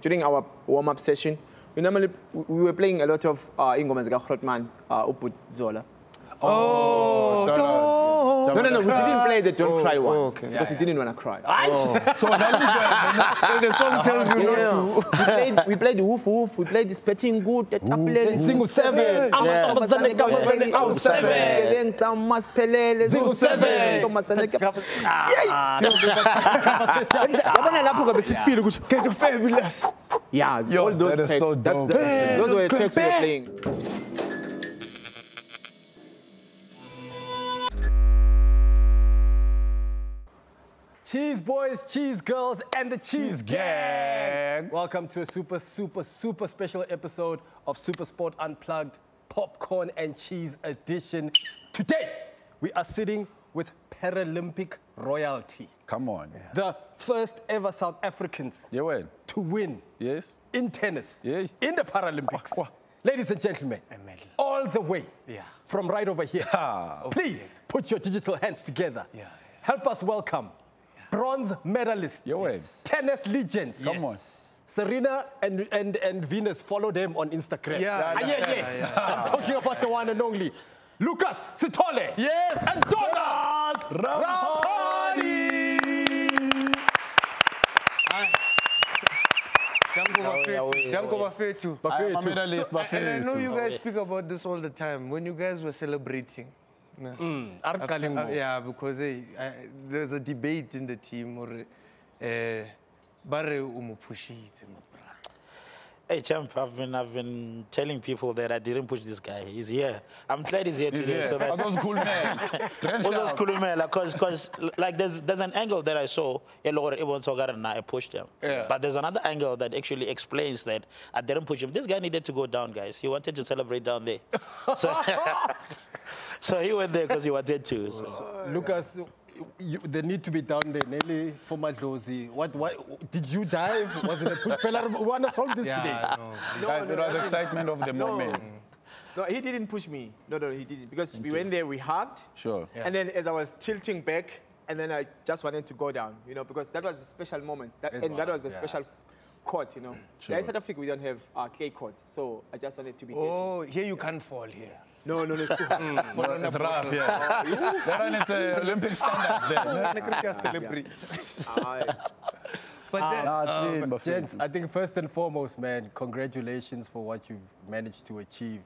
during our warm-up session, we were playing a lot of ingoma zika Grootman, Uput Zola. Oh, no, we didn't play the Don't Cry one because we didn't want to cry. So the song tells you not to. We played Woof Woof, we played this Petting Good, the Taplen, Single 7. Then some Maspelele, Single 7. Yeah, yo, all those that is tracks, so dope. those were tracks we were playing. Cheese boys, cheese girls, and the cheese gang. Welcome to a super special episode of Super Sport Unplugged, Popcorn and Cheese Edition. Today, we are sitting with Paralympic royalty. Come on. The first ever South Africans to win in tennis in the Paralympics. Ladies and gentlemen, all the way from right over here, please put your digital hands together. Help us welcome bronze medalists, tennis legends. Come on. Serena and Venus, follow them on Instagram. I'm talking about the one and only Lucas Sithole and Donald Ramphadi. And I know you guys speak about this all the time. When you guys were celebrating. Yeah, because there's a debate in the team. Hey, champ, I've been telling people that I didn't push this guy. He's here. I'm glad he's here today. So that Also cool man. also cool man, because like there's an angle that I saw. I pushed him. But there's another angle that actually explains that I didn't push him. This guy needed to go down, guys. He wanted to celebrate down there. So he went there because he wanted to. So. Lucas, they need to be down there. Nelly, for Madlozi. What? Did you dive? Was it a push? We want to solve this today. Guys, it was excitement of the moment. No, he didn't push me. No, he didn't. Because we went there, we hugged. Sure. And then as I was tilting back, and then I just wanted to go down, because that was a special moment. That was a special court, Sure. In South Africa, we don't have clay court. So I just wanted to be dirty. Here you can't fall here. No, it's too It's rough, That one is an Olympic standard. But gents, I think first and foremost, man, congratulations for what you've managed to achieve.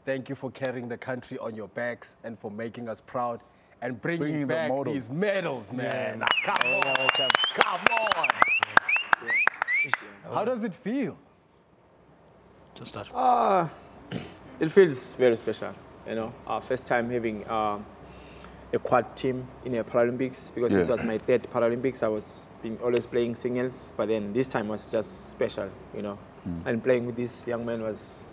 Thank you for carrying the country on your backs and for making us proud and bringing back these medals, man. Come on. How does it feel? To start. It feels very special, Our first time having a quad team in a Paralympics, because this was my third Paralympics. I was always playing singles, but then this time was just special, And playing with this young man was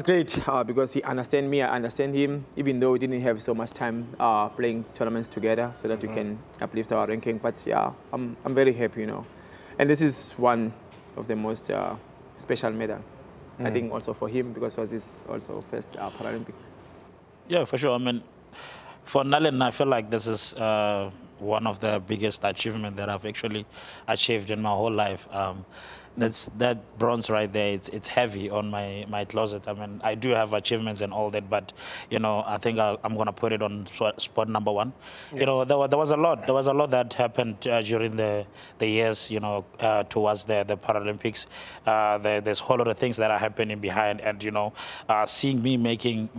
great because he understands me, I understand him, even though we didn't have so much time playing tournaments together so that we can uplift our ranking. But yeah, I'm very happy, And this is one of the most special medal. I think also for him, because it was his also first Paralympic. Yeah, for sure. I mean, for Nalen, I feel like this is one of the biggest achievements that I've actually achieved in my whole life. That bronze right there, it's heavy on my closet. I mean, I do have achievements and all that, but, I think I'm going to put it on spot number one. There was a lot that happened during the years, towards the Paralympics. There's a whole lot of things that are happening behind, and, seeing me making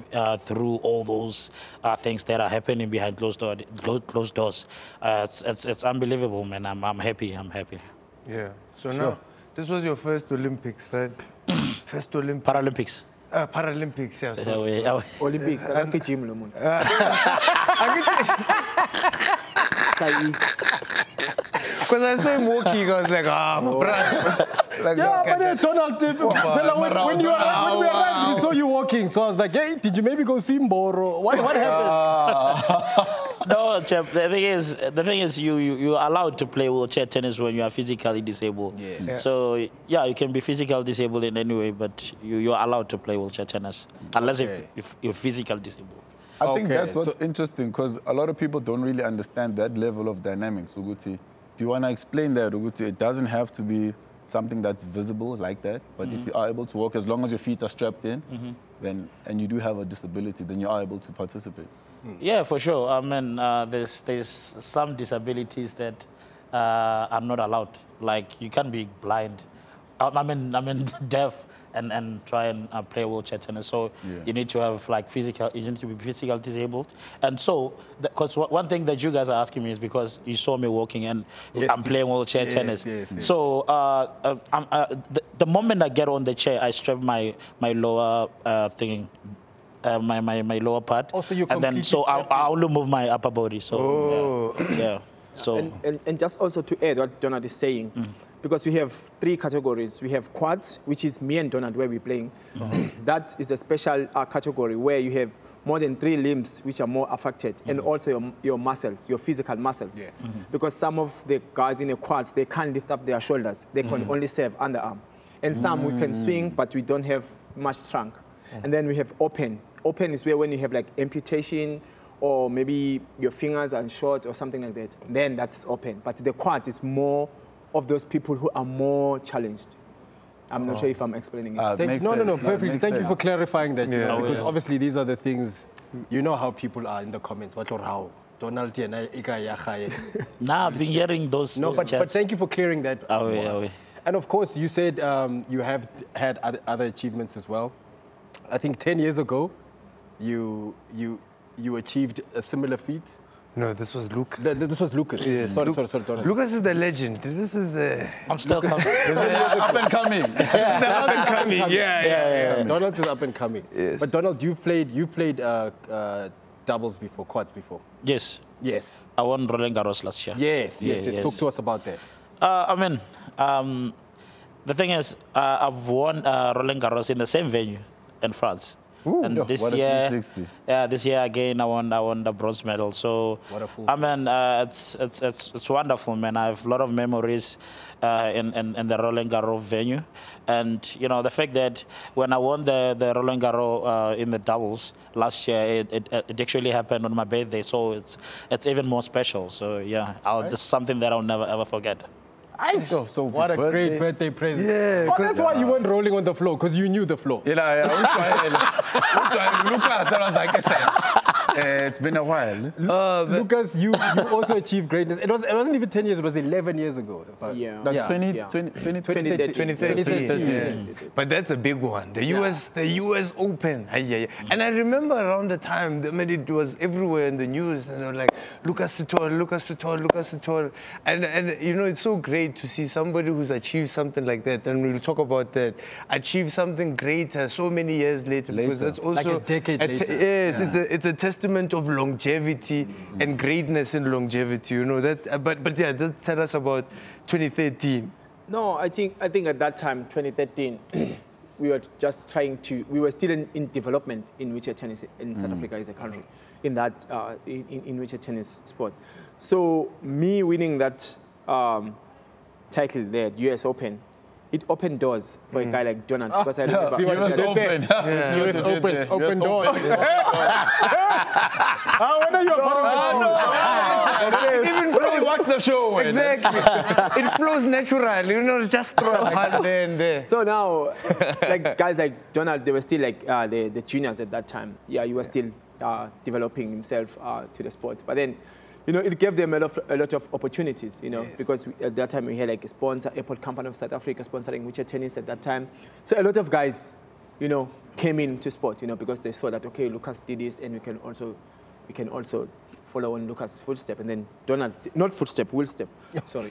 through all those things that are happening behind closed doors, it's unbelievable, man. I'm happy. Yeah. So now, this was your first Olympics, right? First Olympics. Paralympics. Paralympics, yeah. So. Olympics. I can't gym, because I saw him walking, I was like, my brother. But Donald, when we arrived, we saw you walking. So I was like, hey, did you maybe go see Mboro? What happened? No, chap. The thing is, you're allowed to play wheelchair tennis when you are physically disabled. So you can be physically disabled in any way, but you're allowed to play wheelchair tennis unless if you're physically disabled. I think that's what's interesting, because a lot of people don't really understand that level of dynamics, Uguti. Do you want to explain that, Uguti? It doesn't have to be something that's visible like that. But if you are able to walk, as long as your feet are strapped in, then and you do have a disability, then you are able to participate. Yeah, for sure. I mean, there's some disabilities that are not allowed. Like you can't be blind. I mean deaf and try and play wheelchair tennis. So you need to have like you need to be physically disabled. And so, because one thing that you guys are asking me is because you saw me walking and I'm playing wheelchair tennis. So the moment I get on the chair, I strap my lower my lower part. Also, you and then so I only move my upper body. So yeah. So and just also to add what Donald is saying. Because we have 3 categories. We have quads, which is me and Donald where we're playing. That is a special category where you have more than 3 limbs which are more affected, and also your muscles, your physical muscles. Because some of the guys in the quads, they can't lift up their shoulders. They can only serve underarm. And some we can swing, but we don't have much trunk. And then we have open. Open is where when you have like amputation, or maybe your fingers are short or something like that, then that's open. But the quads is more of those people who are more challenged. I'm not sure if I'm explaining it. No, perfectly. Thank you for clarifying that, because obviously these are the things, you know how people are in the comments. What or how? Donald, Nah, I've been hearing those. No, but thank you for clearing that. And of course, you said you have had other achievements as well. I think 10 years ago, you achieved a similar feat. No, this was Lucas. This was Lucas. Yeah. Sorry, Donald. Lucas is the legend. This is I'm still coming. Up and coming. Up and coming. Yeah. Donald is up and coming. Yes. But Donald, you've played doubles before, quads before. Yes. Yes. I won Roland Garros last year. Yes. Talk to us about that. I mean, the thing is, I've won Roland Garros in the same venue in France. Ooh, and this year again, I won the bronze medal. So I mean, it's wonderful, man. I have a lot of memories in the Roland Garros venue, and you know the fact that when I won the Roland Garros in the doubles last year, it actually happened on my birthday. So it's even more special. So yeah, this is something that I'll never ever forget. So what a great birthday present. Yeah, that's why you weren't rolling on the floor, because you knew the floor. Yeah. Lucas, that was like I said. It's been a while. Lucas, you also achieved greatness. It wasn't even 10 years, it was 11 years ago. 2013. But that's a big one. The US Open. And I remember around the time, it was everywhere in the news, and they were like, Lucas Sithole. And you know, it's so great to see somebody who's achieved something like that, and we'll talk about that, achieve something greater so many years later. Because that's also like a decade later. Yes, it's a testament of longevity and greatness in longevity, you know that. But yeah, just tell us about 2013. No, I think at that time, 2013, we were just we were still in development in wheelchair tennis in South Africa as a country, in that in wheelchair tennis sport. So me winning that title there, US Open, it opened doors for a guy like Donald, because I remember. US Open doors. When are you a part of it even flows. Watch the show. Exactly. It flows naturally. You know, just throw a hand there and there. So now, like guys like Donald, they were still like the juniors at that time. Yeah, he was still developing himself to the sport. But then, you know, it gave them a lot of opportunities, you know, because at that time we had like a sponsor, Airport Company of South Africa sponsoring wheelchair tennis at that time. So a lot of guys, you know, came into sport, you know, because they saw that, okay, Lucas did this, and we can also follow on Lucas' footstep. And then Donald, not footstep, wheel step. Sorry.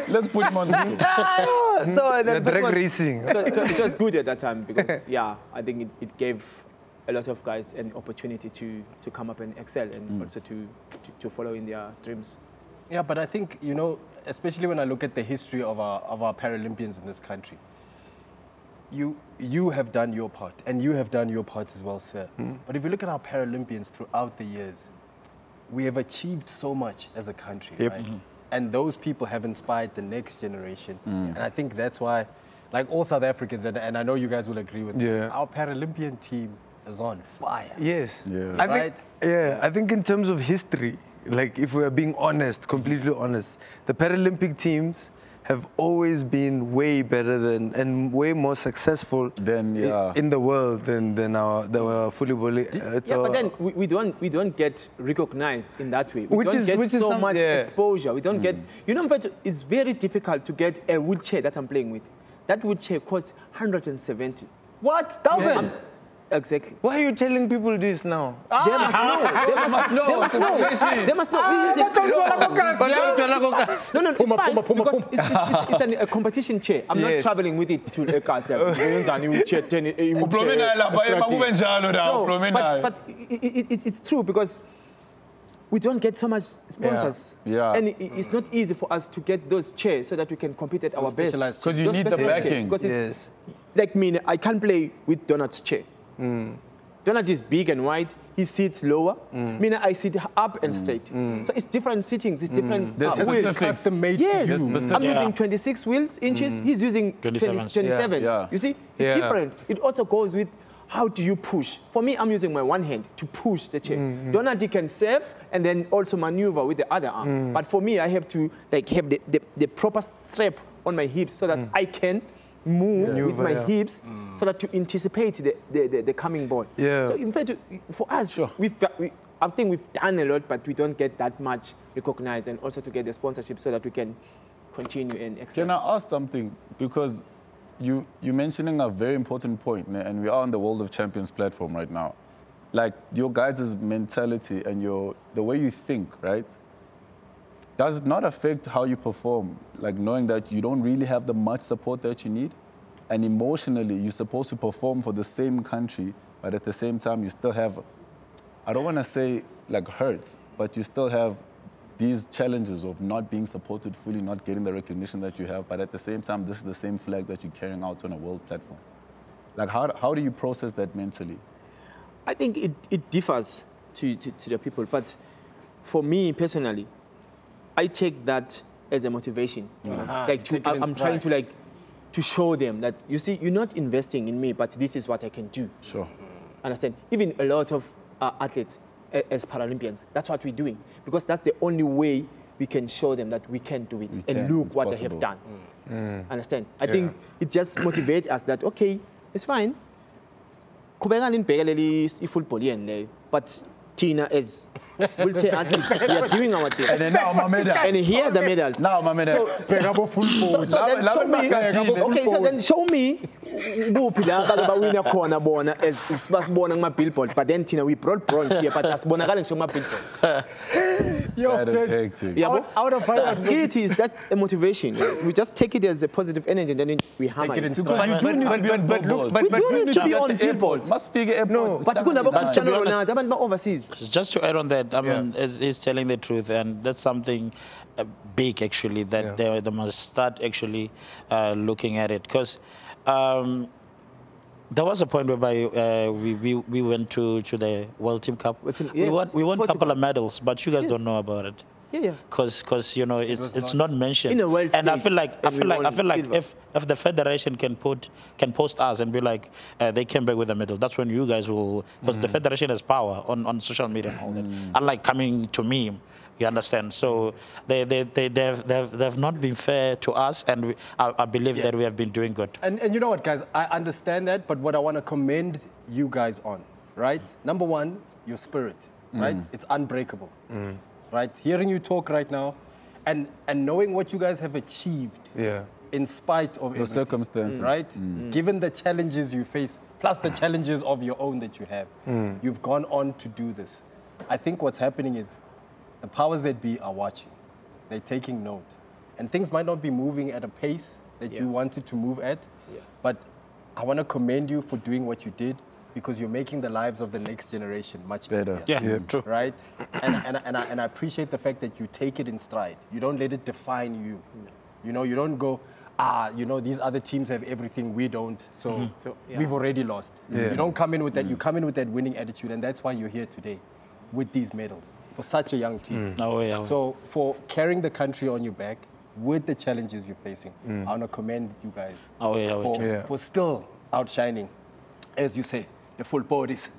Let's put him on the So then drag racing. It was good at that time because, yeah, I think it gave a lot of guys an opportunity to come up and excel, and also to follow in their dreams. Yeah, but I think, you know, especially when I look at the history of our Paralympians in this country, you have done your part, and you have done your part as well, sir. But if you look at our Paralympians throughout the years, we have achieved so much as a country, right? And those people have inspired the next generation. And I think that's why, like all South Africans, and I know you guys will agree with me, our Paralympian team is on fire. Yes. Right? I think in terms of history, like if we are being honest, completely honest, the Paralympic teams have always been way better than and way more successful in the world than our fully but then we don't get recognized in that way. We don't get so much exposure. We don't get, you know, in fact, it's very difficult to get a wheelchair that I'm playing with. That wheelchair costs 170. What? Thousand? Exactly. Why are you telling people this now? They must know. They must know. They must know. No, it's fine because it's a competition chair. I'm not traveling with it to a car. But it's true because we don't get so much sponsors. And it's not easy for us to get those chairs so that we can compete at our best. Because you need the backing. Because it's like me, I can't play with Donald's chair. Donald is big and wide. He sits lower. Meaning I sit up and straight. So it's different sittings. It's different wheels. Custom made. Yes, I'm using 26 inches. He's using 27. You see, it's different. It also goes with how do you push. For me, I'm using my one hand to push the chair. Donald can serve and then also maneuver with the other arm. But for me, I have to like have the proper strap on my hips so that I can move with my hips so that to anticipate the coming ball. So in fact, for us, I think we've done a lot, but we don't get that much recognized, and also to get the sponsorship so that we can continue and excel. Can I ask something? Because you're mentioning a very important point, and we are on the World of Champions platform right now. Like your guys' mentality and the way you think, right? Does it not affect how you perform? Like knowing that you don't really have the much support that you need, and emotionally you're supposed to perform for the same country, but at the same time you still have, I don't want to say like hurts, but you still have these challenges of not being supported fully, not getting the recognition that you have, but at the same time this is the same flag that you're carrying out on a world platform. Like how do you process that mentally? I think it differs to the people, but for me personally, I take that as a motivation. Like I'm trying to show them that, you see, you're not investing in me, but this is what I can do. Sure. Understand? Even a lot of athletes as Paralympians, that's what we're doing. Because that's the only way we can show them that we can do it. And look what they have done. Understand? I think it just motivates us that, okay, it's fine. But Tina is wheelchair athletes. We are doing our thing. And then now my medal. And here are the medals. Now my medal. So then show me billboard. But then Tina, we brought bronze here, but that's bonagale show my billboard. That is hectic. Out of so reality is that's a motivation. We just take it as a positive energy and then we hammer it. But you do need to be on billboards. We do need to be on billboards. Must figure airports. But overseas. Just to add on that, I mean, he's telling the truth, and that's something big actually that they must start actually looking at it, because there was a point whereby we went to the World Team Cup. We won a couple of medals, but you guys don't know about it. Because you know it's not mentioned. In a world and I stage, feel like if the federation can post us and be like they came back with a medal, that's when you guys will, because the federation has power on social media and all that. Unlike coming to me, you understand. So they've not been fair to us, and I believe that we have been doing good. And you know what, guys, I understand that, but what I want to commend you guys on, right? Number one, your spirit, right? It's unbreakable. Right, hearing you talk right now, and knowing what you guys have achieved, in spite of the circumstances, right? Given the challenges you face, plus the challenges of your own that you have, you've gone on to do this. I think what's happening is the powers that be are watching, they're taking note, and things might not be moving at a pace that you wanted to move at, but I want to commend you for doing what you did, because you're making the lives of the next generation much better. True. Right? And I appreciate the fact that you take it in stride. You don't let it define you. You know, you don't go, you know, these other teams have everything, we don't, so we've already lost. You don't come in with that. You come in with that winning attitude, and that's why you're here today with these medals for such a young team. So for carrying the country on your back with the challenges you're facing, I want to commend you guys for still outshining, as you say, the full bodies.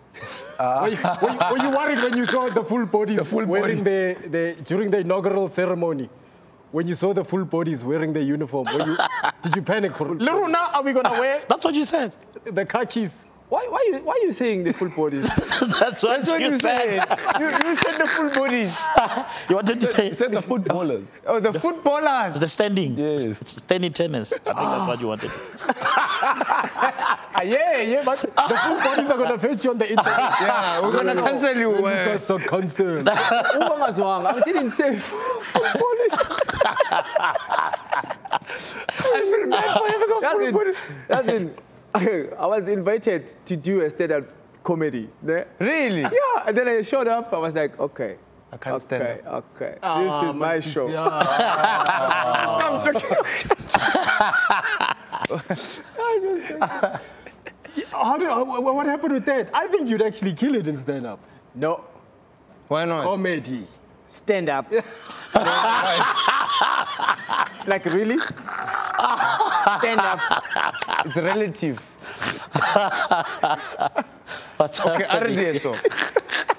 Were you worried when you saw the full bodies wearing during the inaugural ceremony? When you saw the full bodies wearing the uniform, did you panic? Liruna, are we going to wear? That's what you said. The khakis. Why are you saying the full bodies? That's what you said. You said the full bodies. You wanted to say? You said the footballers. Oh, the footballers. The standing. Yes. It's standing tennis. I think that's what you wanted to say. Yeah, but the full bodies are going to fetch you on the internet. Yeah, we're going to cancel you. Because so concerned. I didn't say full bodies. I feel bad for having a full body. That's in. I was invited to do a stand-up comedy. Really? Yeah, and then I showed up. I was like, okay. I can't stand up. Okay, this is my show. I'm joking. What happened with that? I think you'd actually kill it in stand-up. No. Why not? Comedy. Stand-up. Like, really? Stand-up. It's relative. What's Okay, happening? so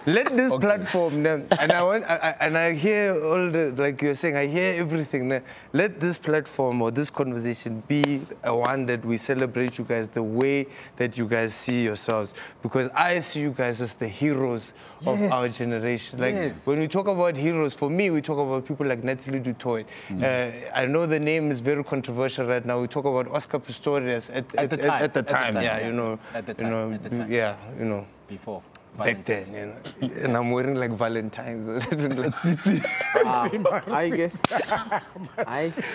let this platform, and I hear all the, like you're saying, I hear everything. Let this platform or this conversation be a one that we celebrate you guys the way that you guys see yourselves. Because I see you guys as the heroes of our generation. Like when we talk about heroes, for me, we talk about people like Natalie Du Toit. I know the name is very controversial right now. We talk about Oscar Pistorius at the time. Yeah, you know. At the time. Yeah, you know. Before. Back then, you know. And I'm wearing like Valentine's. I guess.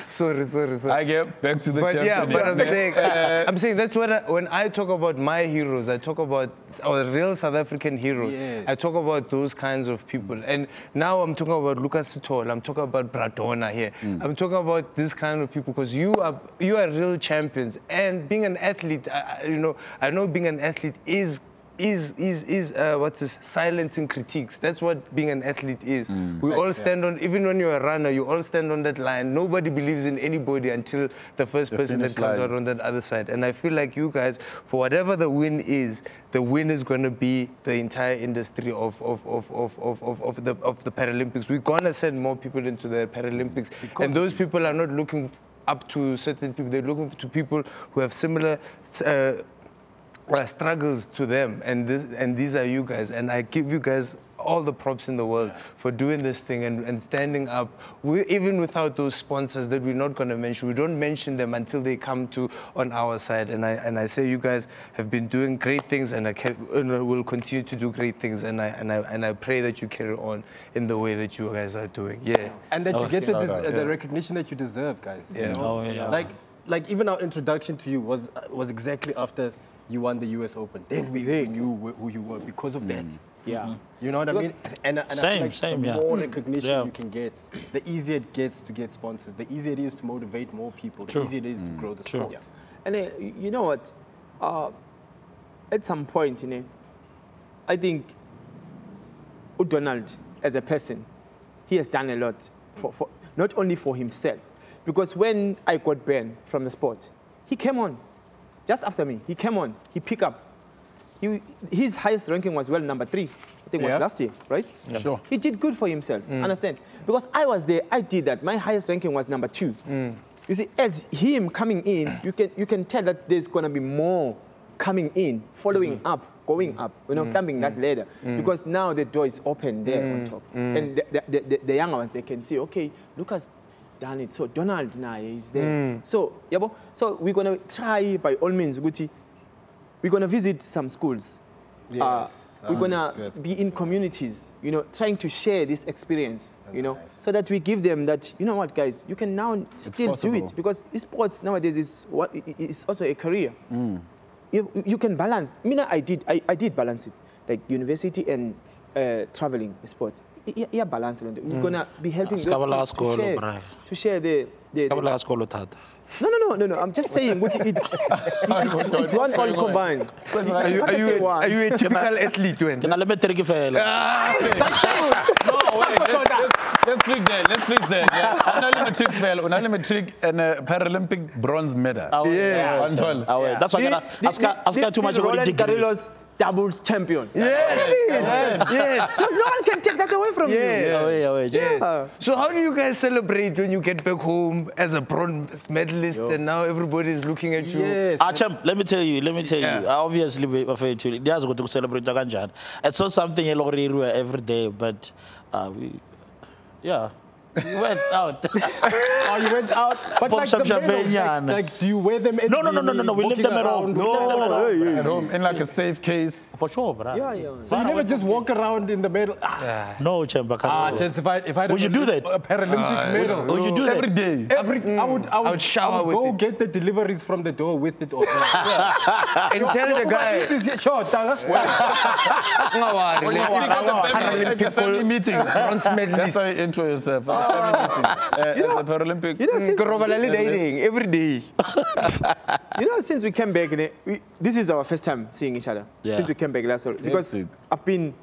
Sorry. I get back to the But yeah, but I'm saying that's what when I talk about my heroes, I talk about our real South African heroes. Yes. I talk about those kinds of people. And now I'm talking about Lucas Sithole. I'm talking about Bradona here. I'm talking about this kind of people because you are real champions. And being an athlete, I know being an athlete is what's this, silencing critiques. That's what being an athlete is. We all stand on, even when you're a runner, you all stand on that line. Nobody believes in anybody until the first person that comes out on that other side. And I feel like you guys, for whatever the win is going to be the entire industry of the Paralympics. We're going to send more people into the Paralympics. And those people are not looking up to certain people. They're looking to people who have similar struggles to them, and these are you guys, and I give you guys all the props in the world for doing this thing and standing up. Even without those sponsors that we're not going to mention, we don't mention them until they come to on our side. And I say you guys have been doing great things, and will continue to do great things. And I pray that you carry on in the way that you guys are doing. Yeah, and that you get the recognition that you deserve, guys. Yeah. You know? Oh, yeah. Like even our introduction to you was exactly after you won the US Open. Then we knew who you were because of that. Yeah. You know what I mean? And I feel like the more recognition you can get, the easier it gets to get sponsors, the easier it is to motivate more people, the easier it is to grow the sport. Yeah. And you know what? At some point, I think Donald, as a person, he has done a lot for not only for himself, because when I got banned from the sport, he came on. Just after me, he came on, he picked up. His highest ranking was number 3. I think it was last year, right? Yeah. Sure. He did good for himself, understand? Because I was there, I did that. My highest ranking was number 2. You see, as him coming in, you can tell that there's going to be more coming in, following up, going up, climbing that ladder. Because now the door is open there on top. And the younger ones, they can see, okay, Lucas done it. So Donald now is there. So we're going to try by all means, we're going to visit some schools. Yes. We're going to be in communities, trying to share this experience, so that we give them that, you know what, guys, you can now still do it. Because sports nowadays is also a career. You can balance. I did balance it, like university and traveling sport. Yeah, balance it. We're gonna be helping those to share the No. I'm just saying, it's one all combined. Are you a typical athlete? Let's fix that. Yeah. Unalimetric and a Paralympic bronze medal. That's why I ask too much about doubles champion. Yes. Because no one can take that away from you. Yes. So how do you guys celebrate when you get back home as a bronze medalist and now everybody is looking at you? Yes. Champ, let me tell you. Obviously, we there's going to celebrate Jaganjan. It's not something every day, but we went out. Oh, you went out? But Pop some champagne, like, do you wear them every No. We leave them at home. At home, in like a safe case. For sure, bro. So you never just walk around in the medal? No, Champ, I can't. Chance, if I Would you do that? A Paralympic medal. Would you do that? Every day. I would shower with it. Get the deliveries from the door with it. And tell the guy. This is short. Family meeting. That's how you intro yourself. As a Paralympic. Every day. Since we came back, this is our first time seeing each other. Since we came back last year. Because I've been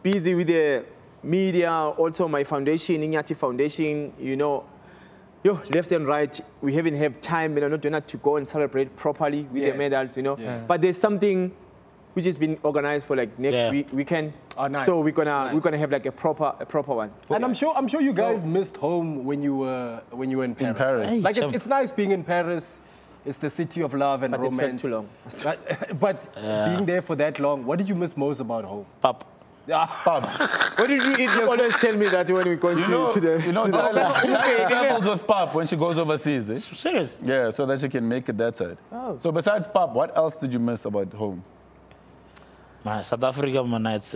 busy with the media, also my foundation, Inyati Foundation, left and right, we haven't had time, not to go and celebrate properly with the medals, But there's something which has been organized for like next weekend. Oh, nice. So we're gonna have like a proper one. And I'm sure you guys missed home when you were in Paris. Hey, like it's nice being in Paris. It's the city of love and romance. It felt too long. But being there for that long, what did you miss most about home? Pop. Pub. What did you eat? You always tell me that when we go to the... travels with Pop when she goes overseas. Eh? Serious? Yeah, so that she can make it that side. Oh. So besides Pop, what else did you miss about home? Man, South Africa, man, it's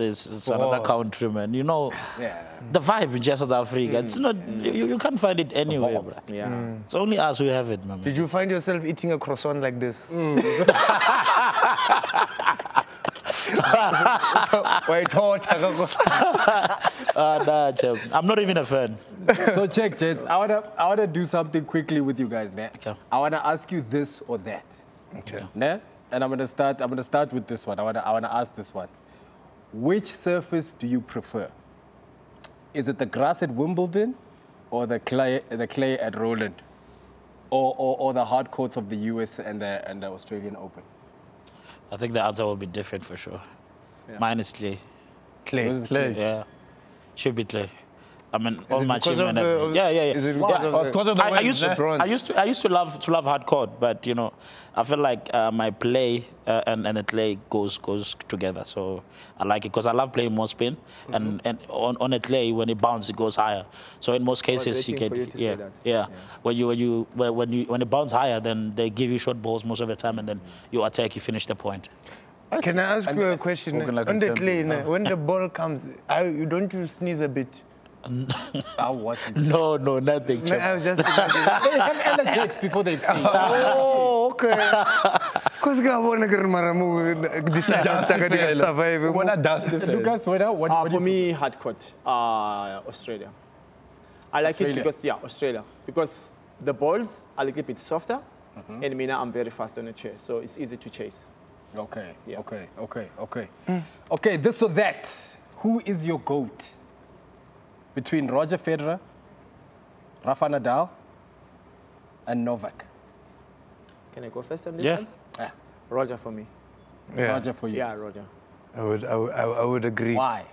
another country, man. The vibe in just South Africa, it's not, you can't find it anywhere, bro. Yeah. It's only us who have it, man. Did you find yourself eating a croissant like this? Wait, Nah, Champ. I'm not even a fan. So check, gents. I wanna do something quickly with you guys there. Okay. I wanna ask you this or that. Okay. Nah? And I'm gonna start with this one. I wanna ask this one. Which surface do you prefer? Is it the grass at Wimbledon or the clay at Roland? Or the hard courts of the US and the Australian Open? I think the answer will be different for sure. Mine is clay. Clay. Yeah. Should be clay. I mean, all my because of achievement. the- Is it because of the I used to love hard court, but I feel like my play and the clay goes together. So I like it because I love playing more spin, and on a clay when it bounces it goes higher. So in most cases you get when it bounces higher, then they give you short balls most of the time, and then you attack, you finish the point. Can I ask you a question? Like on the clay, when the ball comes, don't you sneeze a bit? What is No, nothing. No, I was just they have energetics before they play. Oh, okay. Because I want to survive. Lucas, what for me, hard court, Australia. I like it because, Australia. Because the balls are a little bit softer, and I'm very fast on the chair, so it's easy to chase. Okay, Yeah. okay. Okay, this or that. Who is your GOAT? Between Roger Federer, Rafa Nadal, and Novak? Can I go first on this Yeah. one? Yeah. Roger for me. Yeah. Roger for you. Yeah, Roger. I would agree. Why?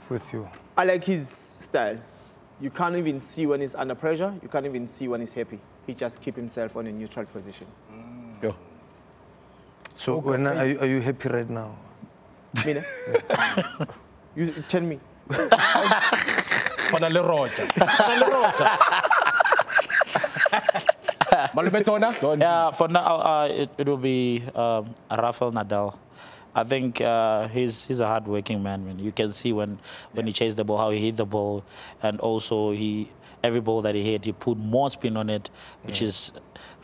With you. I like his style. You can't even see when he's under pressure. You can't even see when he's happy. He just keeps himself on a neutral position. Go. So are you happy right now? Mina? You tell me. Fanale Roger. Yeah, for now it will be Rafael Nadal. I think he's a hard-working man. You can see when he chases the ball, how he hit the ball, and also every ball that he hit, he put more spin on it, which is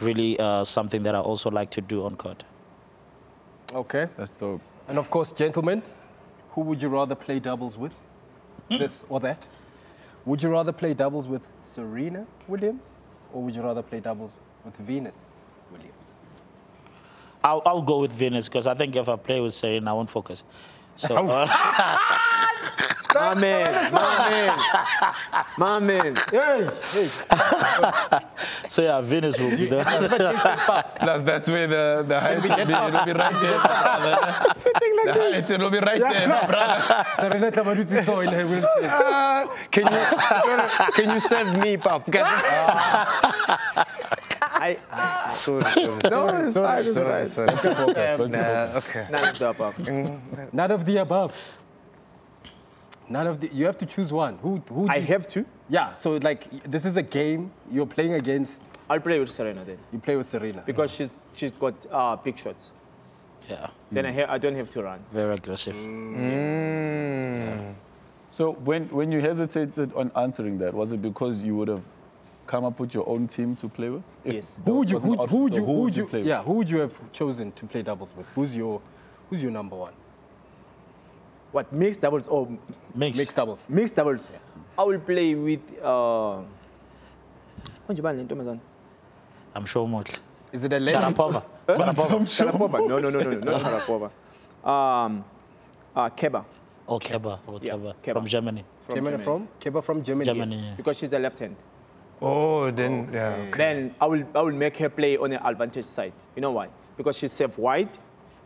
really something that I also like to do on court. Okay. That's dope. And of course, gentlemen, who would you rather play doubles with? This or that? Would you rather play doubles with Serena Williams, or would you rather play doubles with Venus Williams? I'll go with Venus because I think if I play with Serena, I won't focus. So. My man. Hey. So yeah, Venus will be there. Plus, that's where the height will be. It'll be right there. Sitting like this. It'll be right there, brother. Serena Tamaruzzi saw in her wheelchair. Can you serve me, Pap? Sorry. Okay. None of the above. None of the above. None of the. You have to choose one. Who I have to? Yeah. So like, this is a game you're playing against. I'll play with Serena then. You play with Serena because she's got big shots. Yeah. Then I don't have to run. Very aggressive. Yeah. So when you hesitated on answering that, was it because you would have come up with your own team to play with? Yes. Who would you play with? Yeah. Who would you have chosen to play doubles with? Who's your number one? What, mixed doubles or mixed doubles? Mixed doubles. Yeah. I will play with I'm sure more. Is it a lady? Sharapova. Sharapova. No, not Sharapova. Keba. Oh, Keba. Keba. From Germany. Keba from Germany. Germany. Yes. Yeah. Because she's the left hand. Oh, then yeah. Okay. Then I will make her play on the advantage side. You know why? Because she's serve wide,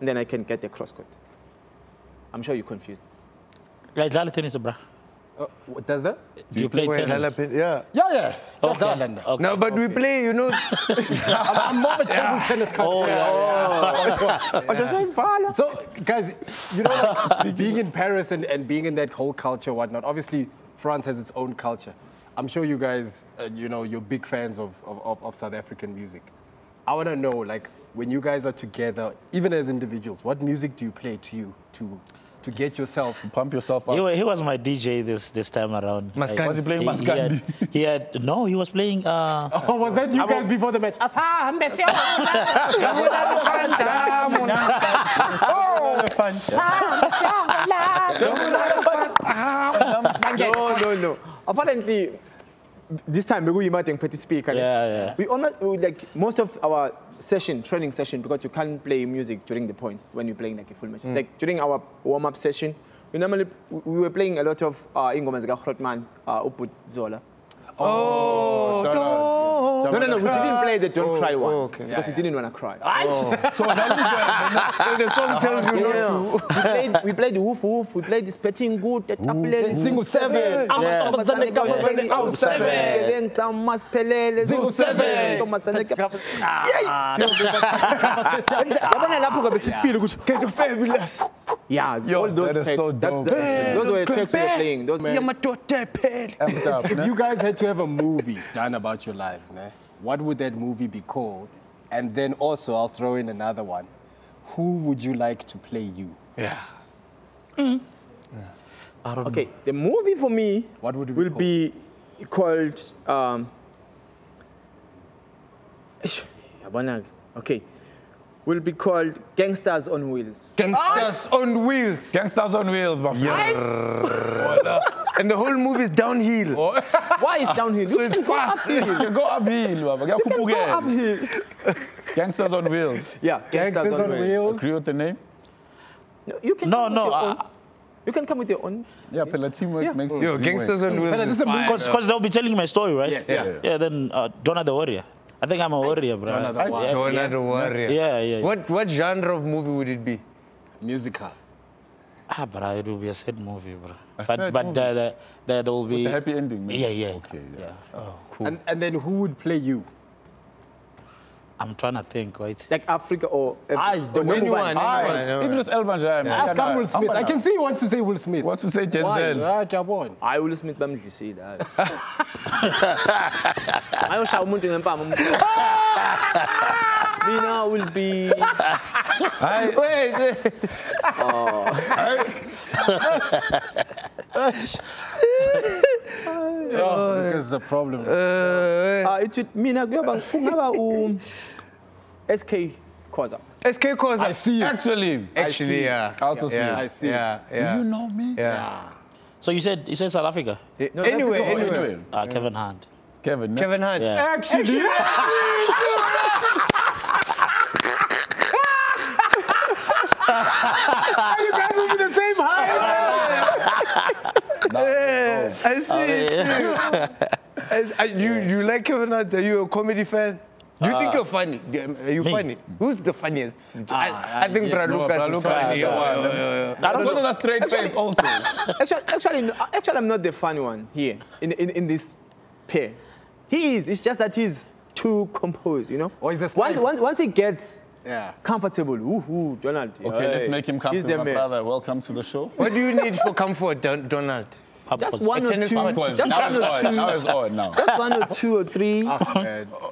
and then I can get the cross court. I'm sure you're confused. Like tennis, bro. What does that? Do you play tennis? Yeah. Okay. No, but we play, you know. I'm more of a table tennis country. So, guys, you know, like, being in Paris and being in that whole culture, whatnot. Obviously, France has its own culture. I'm sure you guys, you know, you're big fans of South African music. I want to know, like, when you guys are together, even as individuals, what music do you play to you to get yourself, pump yourself up? He was my DJ this time around. Was he playing Mascandi? No, he was playing. Oh, was that you guys before the match? No. Apparently, this time we were pretty speaker. Yeah. We like most of our training session, because you can't play music during the points when you're playing like a full match. Like during our warm-up session, we were playing a lot of ingoma zika Grootman, Uput Zola. Oh, no, we didn't play the Don't Cry one because we didn't want to cry. So the song tells you not to. We played the Woof Woof, we played the Spetting Good, Single 7. Then some Mas Pelele, Single 7. Yeah, yo, all those that is tracks, so dope. Those were tracks we were playing. If you guys had to have a movie done about your lives, what would that movie be called? And then also, I'll throw in another one. Who would you like to play you? Yeah. Okay, the movie for me will be called. Will be called Gangsters on Wheels. Gangsters on Wheels. Gangsters on Wheels, my friend. And the whole movie is downhill. Why is downhill? So it's fast. You can go uphill, You can go uphill. Gangsters on Wheels. Yeah, Gangsters on Wheels. Agree with the name? No, you can you can come with your own. Yeah, Pella teamwork makes the Yo, Gangsters on Wheels. Because they'll be telling my story, right? Yes. Yeah. Then Donna the Warrior. I think I'm a warrior, bro. Donna the Warrior. Yeah. What genre of movie would it be? Musical. Bro, it will be a sad movie, bro. But there will be... With the happy ending, man. Yeah. Okay, yeah. Oh, cool. And then who would play you? I'm trying to think, right? Like Africa or... Anyone. Idris Elba. Ask Will Smith. I can see he wants to say Will Smith. Wants to say Denzel. I Will Smith bamdlisile that. Mina will be... Wait. Because the problem. Mina kungaba SK Khoza. SK Khoza. I see it. Actually, yeah. I also see it. I see it. Yeah. You know me? Yeah. So you said South Africa? No, anyway. Kevin Hunt. Kevin Hunt. Yeah. Actually. You guys will be the same height. I see it. You like Kevin Hart? Are you a comedy fan? Do you think you're funny? Are you funny? Who's the funniest? I think Brad Lucas is funny. I don't go to that straight face also. Actually, I'm not the funny one here in this pair. He is. It's just that he's too composed, you know? Or he's a once he gets comfortable, Donald. Okay, let's make him comfortable, my brother. Welcome to the show. What do you need for comfort, Donald? Just one or two. Now it's on now. Just one or two or three.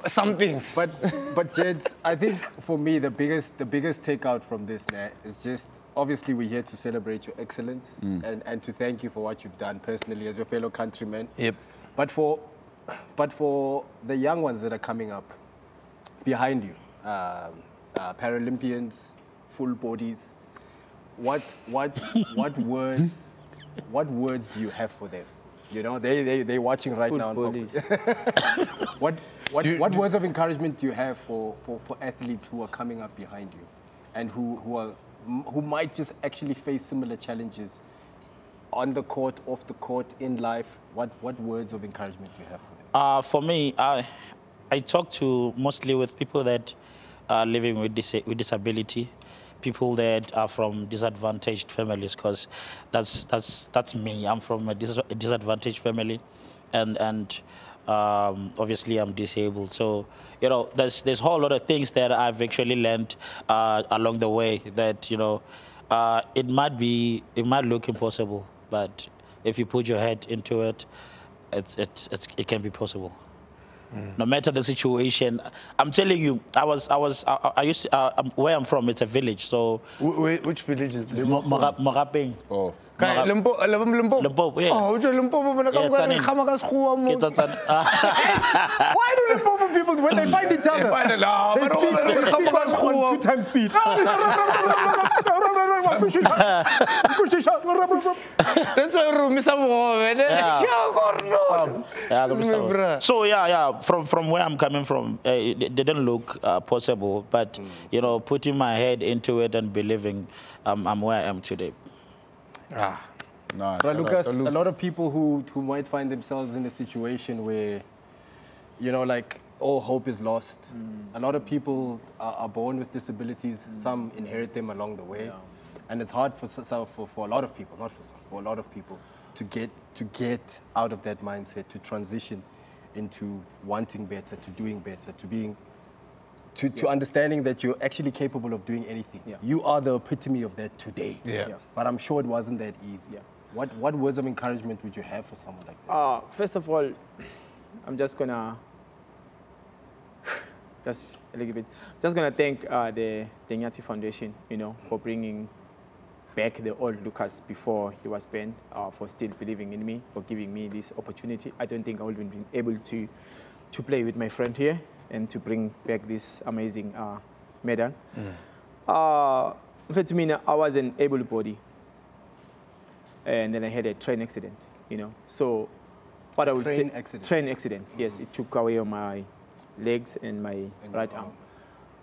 Some things. But Jed, I think for me the biggest takeout from this is just obviously we're here to celebrate your excellence and to thank you for what you've done personally as your fellow countrymen. Yep. But for the young ones that are coming up behind you, Paralympians, full bodies, what words do you have for them? You know, they're watching right now. What words of encouragement do you have for athletes who are coming up behind you, and who might just actually face similar challenges on the court, off the court, in life? What words of encouragement do you have for them? For me, I talk to mostly with people that are living with disability. People that are from disadvantaged families, because that's me. I'm from a disadvantaged family, and obviously I'm disabled. So you know, there's a whole lot of things that I've actually learned along the way. That you know, it might look impossible, but if you put your head into it, it can be possible. No matter the situation, I'm telling you, I used to, where I'm from, it's a village. So which village is this? Morapeng. Oh. Limpopo, yeah. Oh, Limpopo, why do Limpopo people, when they find each other, they speak 2 times speed? That's why So from where I'm coming from, it didn't look possible, but you know, putting my head into it and believing, I'm where I am today. Nice. But Lucas, a lot of people who might find themselves in a situation where, you know, like all hope is lost. A lot of people are born with disabilities. Some inherit them along the way, and it's hard for a lot of people, not for some, for a lot of people, to get out of that mindset, to transition into wanting better, to doing better, to being. To understanding that you're actually capable of doing anything. Yeah. You are the epitome of that today. But I'm sure it wasn't that easy. What words of encouragement would you have for someone like that? First of all, I'm just gonna thank the Nyati Foundation, you know, for bringing back the old Lucas before he was banned, for still believing in me, for giving me this opportunity. I don't think I would have been able to play with my friend here and to bring back this amazing medal. To me, I was an able-bodied, and then I had a train accident, you know. So what I would say, train accident, yes, it took away my legs and my right arm.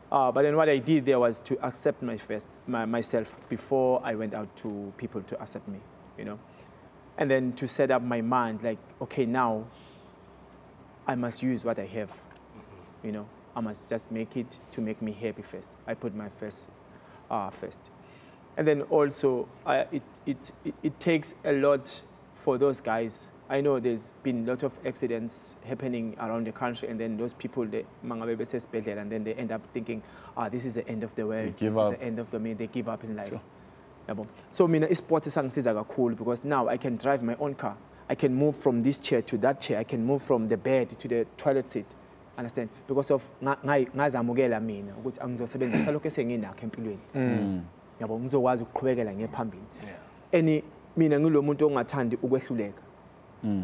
But then what I did there was to accept myself before I went out to people to accept me, you know. And then to set up my mind, like, okay, now I must use what I have. You know, I must just make it to make me happy first. I put my first. And then also, it takes a lot for those guys. I know there's been a lot of accidents happening around the country, and then those people, and then they end up thinking, this is the end of the world, this is the end of the me. They give up in life. Sure. So, sport is cool because now I can drive my own car. I can move from this chair to that chair. I can move from the bed to the toilet seat. Understand? Because of ngazamukela mina ukuthi angizosebenzisa lokho esenginakho empilweni. Yabo ngizokwazi ukuqhubekela ngephambili. And mina ngilomuntu ongathandi ukwehluleka.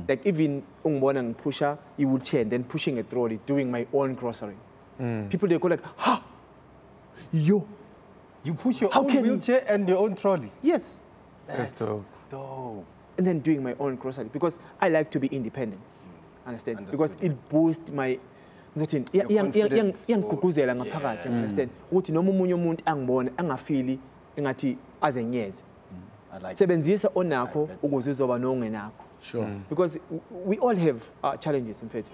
Like even ungibona ngipusha i-wheelchair and then pushing a trolley, doing my own grocery. People they go like, "Ha! Yo, you push your own wheelchair and your own trolley?" Yes. That's dope. And then doing my own grocery because I like to be independent. Understand? Because it boosts my iyangigqugquzela ngaphakathi, understand ukuthi noma umunye umuntu angibona angafili engathi azenyeze sebenzisa onakho ukuze uzoba nongenakho. Sure. Because we all have challenges, in fact.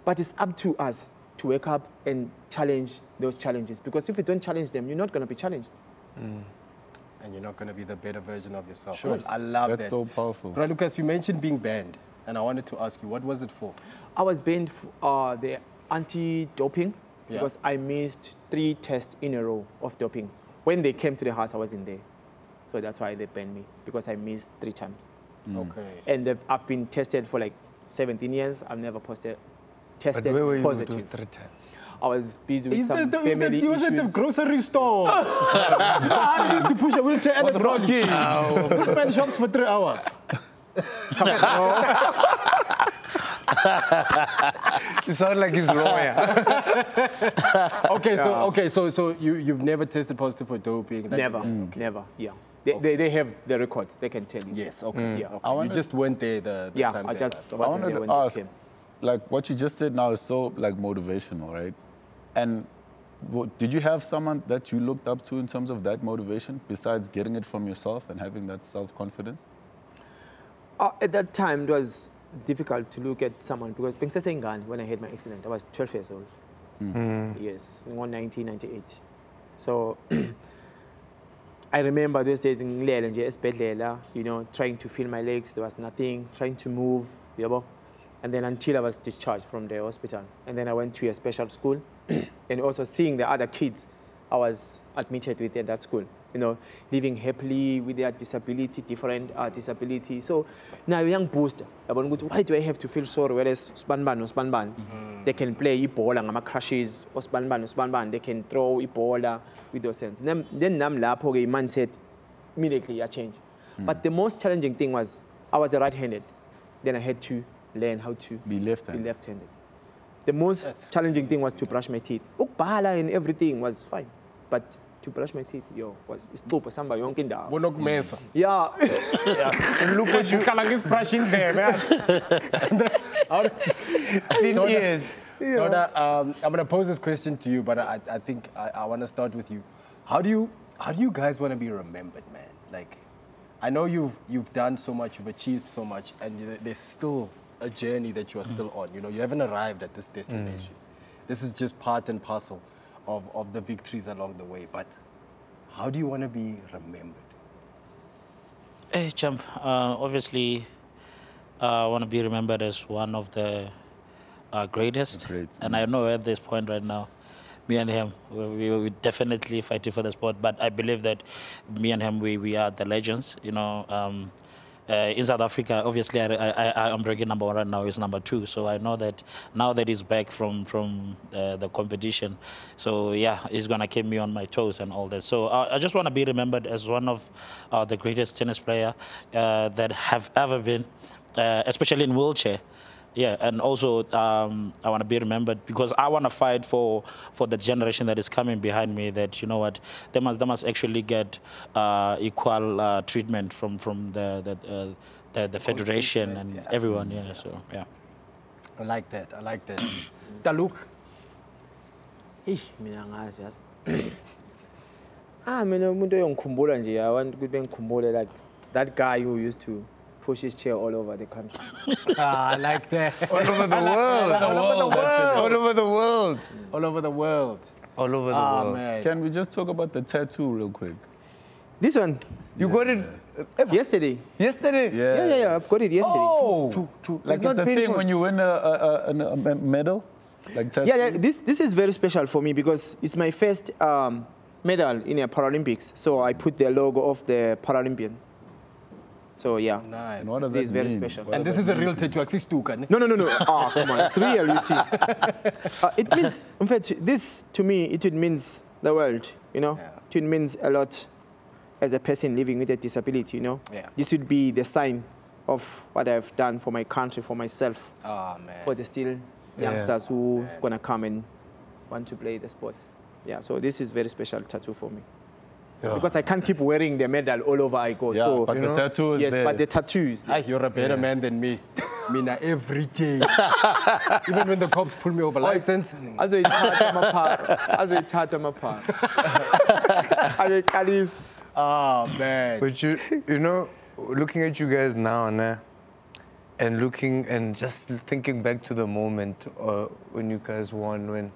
But it's up to us to wake up and challenge those challenges. Because if you don't challenge them, you're not going to be challenged. And you're not going to be the better version of yourself. Sure. I love that. That's so powerful. Right, Lucas, you mentioned being banned, and I wanted to ask you, what was it for? I was banned for the anti-doping because I missed 3 tests in a row of doping. When they came to the house, I wasn't there. So that's why they banned me, because I missed 3 times. Okay. And I've been tested for like 17 years. I've never tested But where were you positive. those 3 times? I was busy with some family He was at the issues. grocery store. I used to push a wheelchair and a dog. This man shops for 3 hours. You sound like his lawyer. So you've never tested positive for doping? Like, Never. Yeah. They have the records. They can tell you. Yes. Okay. Yeah. Okay. You just went there the Yeah. times I there, just right? wasn't wanted there to when ask, they came. like what you just said now is so like motivational, right? And did you have someone that you looked up to in terms of that motivation, besides getting it from yourself and having that self-confidence? At that time, it was difficult to look at someone because when I had my accident, I was 12 years old. Yes, in 1998. So I remember those days in Esbedlela, you know, trying to feel my legs. There was nothing, trying to move, you know. And then until I was discharged from the hospital. And then I went to a special school and also seeing the other kids I was admitted with at that school, you know, living happily with their disability, different disability. So now young booster, why do I have to feel sorry? Whereas Spanban, they can play Ebola, ngama crashes, or Spanban, they can throw Ebola with those hands. Then mindset immediately I changed. But the most challenging thing was I was right-handed. Then I had to learn how to be left-handed. The most challenging thing was to brush my teeth. Ukbhala and everything was fine, but to brush my teeth, it's dope. Somebody yonke indawo. Yeah. And look what you is brushing there, man. Clean ears. Donna, I'm going to pose this question to you, but I think I want to start with you. How do you guys want to be remembered, man? Like, I know you've done so much, you've achieved so much, and there's still a journey that you are still on. You know, you haven't arrived at this destination. This is just part and parcel of the victories along the way. But how do you want to be remembered? Hey, champ. Obviously, I want to be remembered as one of the greatest. And I know at this point right now, me and him, we definitely fighting for the sport. But I believe that me and him, we are the legends. You know, in South Africa, obviously, I'm ranking #1 right now. He's #2. So I know that now that he's back from the competition, so yeah, he's gonna keep me on my toes and all that. So I just want to be remembered as one of the greatest tennis player that have ever been, especially in wheelchair. Yeah, and also I want to be remembered because I want to fight for the generation that is coming behind me. That, you know what, they must actually get equal treatment from the federation and everyone. Yeah, so yeah. I like that. Taluk. Mina ngazi yazi. Mina umuntu oyongikhumbula nje, I want ukuthi ngikhumbule like that guy who used to push his chair all over the country. I like that. All over the world. All over the world. All over the world. All over the world. Man. Can we just talk about the tattoo real quick? This one. You got it yesterday. Yesterday? Yeah. I've got it yesterday. Oh, true. Like it's the thing when you win a medal? Like tattoo? Yeah, this is very special for me because it's my first medal in a Paralympics. So I put the logo of the Paralympian. So yeah, nice. And what does this is that very mean? special. And this is a real tattoo. No. Oh, come on, it's real. You see, it means. In fact, this to me, it means the world. You know, it means a lot as a person living with a disability. You know, this would be the sign of what I've done for my country, for myself, for the still youngsters who gonna come and want to play the sport. Yeah, so this is very special tattoo for me. Yeah. Because I can't keep wearing the medal all over I go. Yeah, so, but the tattoo is there. Yes, but the tattoos. You're a better man than me. Mina every day. Even when the cops pull me over license. As a tata apart. Oh, man. But you know, looking at you guys now, and looking and just thinking back to the moment when you guys won, when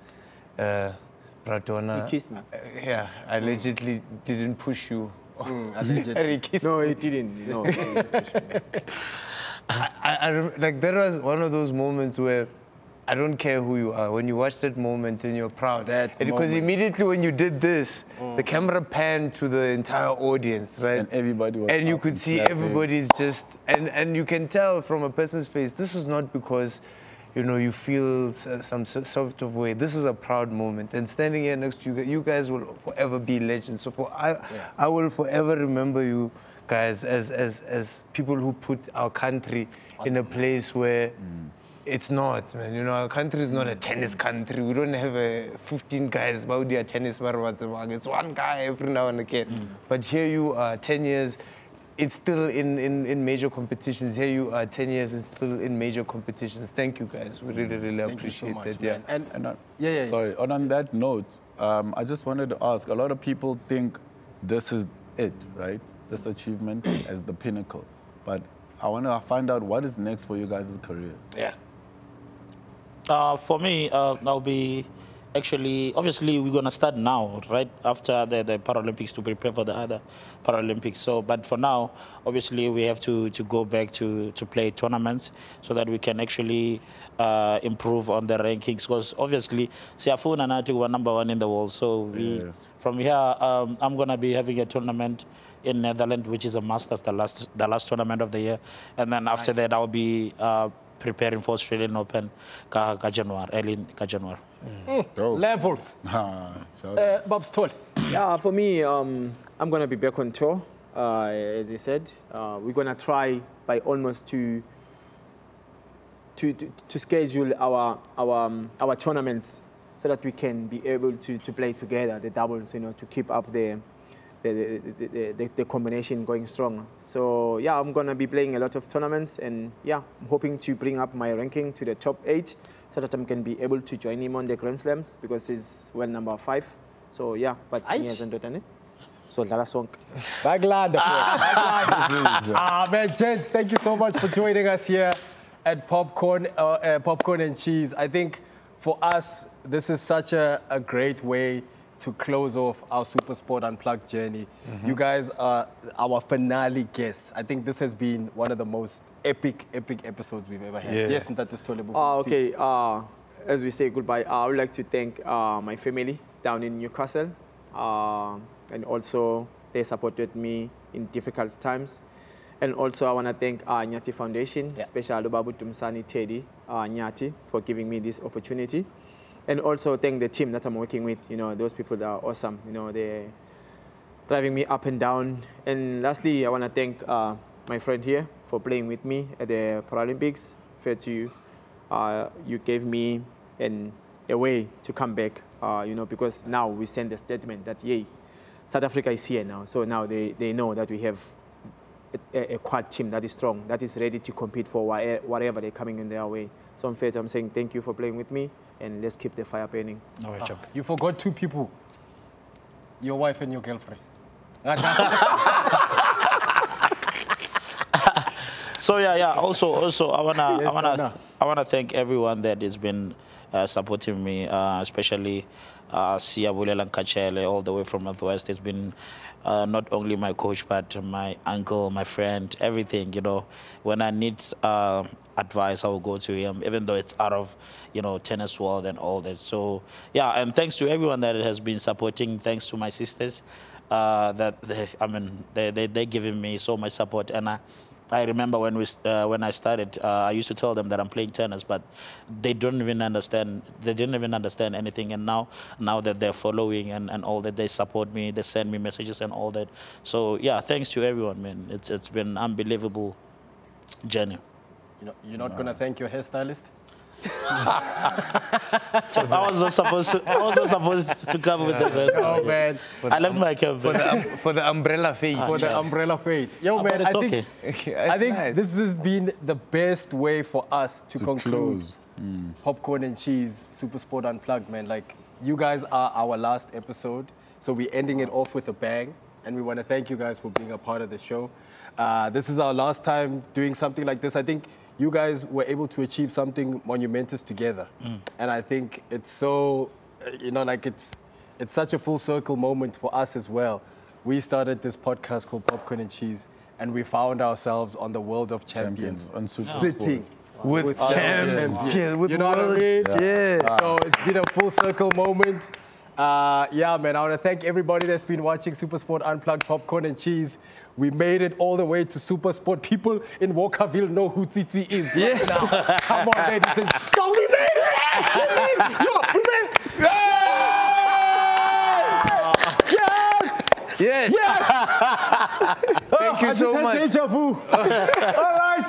Radona... He kissed me. Yeah, allegedly didn't push you. Allegedly. No, he didn't. No, he didn't push me. Like, that was one of those moments where I don't care who you are. When you watch that moment and you're proud. Because immediately when you did this, the camera panned to the entire audience, right? And everybody was and you could see everybody's just... And you can tell from a person's face, this is not because, you know, you feel some sort of way. This is a proud moment. And standing here next to you guys will forever be legends. So I will forever remember you guys as people who put our country in a place where it's not, man. You know, our country is not a tennis country. We don't have 15 guys about their tennis. It's one guy every now and again. But here you are, 10 years, it's still in major competitions. Here you are, 10 years, it's still in major competitions. Thank you, guys. We really, really appreciate that. Yeah. Sorry, on that note, I just wanted to ask, a lot of people think this is it, right? This achievement as the pinnacle. But I want to find out what is next for you guys' careers. Yeah. For me, I'll be actually, obviously, we're going to start now, right after the Paralympics to prepare for the other Paralympics. So, but for now, obviously, we have to go back to play tournaments so that we can actually improve on the rankings. Because obviously, Siafun and I were #1 in the world. So from here, I'm going to be having a tournament in Netherlands, which is a Masters, the last tournament of the year. And then after that, I'll be preparing for Australian Open early in January. Levels. Bob Sithole. Yeah, for me, I'm going to be back on tour, as I said. We're going to try by almost to schedule our tournaments so that we can be able to play together, the doubles, you know, to keep up the combination going strong. So yeah, I'm gonna be playing a lot of tournaments, and yeah, I'm hoping to bring up my ranking to the top 8 so that I can be able to join him on the Grand Slams because he's well #5. So yeah, but he hasn't done it. So dala song. Baglad. Man, gents, thank you so much for joining us here at Popcorn and Cheese. I think for us, this is such a great way to close off our Super Sport Unplugged journey. You guys are our finale guests. I think this has been one of the most epic episodes we've ever had. Yes, and that is totally okay. As we say goodbye, I would like to thank my family down in Newcastle, and also they supported me in difficult times. And also I want to thank Nyati Foundation, especially Babu Tumsani Teddy Nyati, for giving me this opportunity. And also thank the team that I'm working with. You know, those people that are awesome. You know, they're driving me up and down. And lastly, I want to thank my friend here for playing with me at the Paralympics. Fair to you. You gave me a way to come back, you know, because now we send a statement that, yay, South Africa is here now. So now they know that we have a quad team that is strong, that is ready to compete for whatever they're coming in their way. So I'm saying thank you for playing with me, and let's keep the fire burning. You forgot 2 people, your wife and your girlfriend. So yeah. Also, I wanna thank everyone that has been supporting me, especially Sia Bulela Nkachele, all the way from Northwest. It's been not only my coach, but my uncle, my friend, everything. You know, when I need advice, I will go to him, even though it's out of, you know, tennis world and all that. So yeah, and thanks to everyone that has been supporting. Thanks to my sisters, they're giving me so much support. And I remember when I started, I used to tell them that I'm playing tennis, but they don't even understand. They didn't even understand anything. And now that they're following and all that, they support me. They send me messages and all that. So yeah, thanks to everyone, man. It's been an unbelievable journey. You're not gonna thank your hairstylist? I was not supposed to come with this. Oh man, I left my cap for the umbrella fade. The umbrella fade. Yo man, I think nice. This has been the best way for us to conclude Popcorn and Cheese Super Sport Unplugged, man. Like, you guys are our last episode, so we're ending it off with a bang, and we want to thank you guys for being a part of the show. This is our last time doing something like this. I think you guys were able to achieve something monumentous together. And I think it's so, like it's such a full circle moment for us as well. We started this podcast called Popcorn and Cheese, and we found ourselves on the World of Champions on sitting with champions. You know what I mean? Yeah. So it's been a full circle moment. Yeah, man, I want to thank everybody that's been watching SuperSport Unplugged, Popcorn and Cheese. We made it all the way to SuperSport. People in Walkerville know who Tsitsi is right now. Come on, ladies and gentlemen. We made it! We made it! Yes! Thank you so much. I just had deja vu. All right.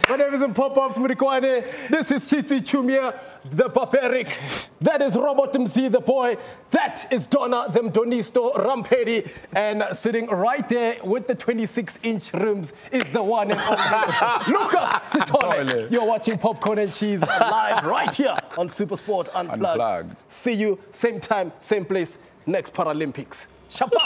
My name is Pop-Ups Murikwane. This is Tsitsi Chumia, the Barbaric. That is Robert MC, the boy. That is Donna, the Donisto Ramphadi. And sitting right there with the 26-inch rims is the one and only Lucas Sithole. You're watching Popcorn and Cheese live right here on SuperSport Unplugged. See you same time, same place, next Paralympics. Shapa!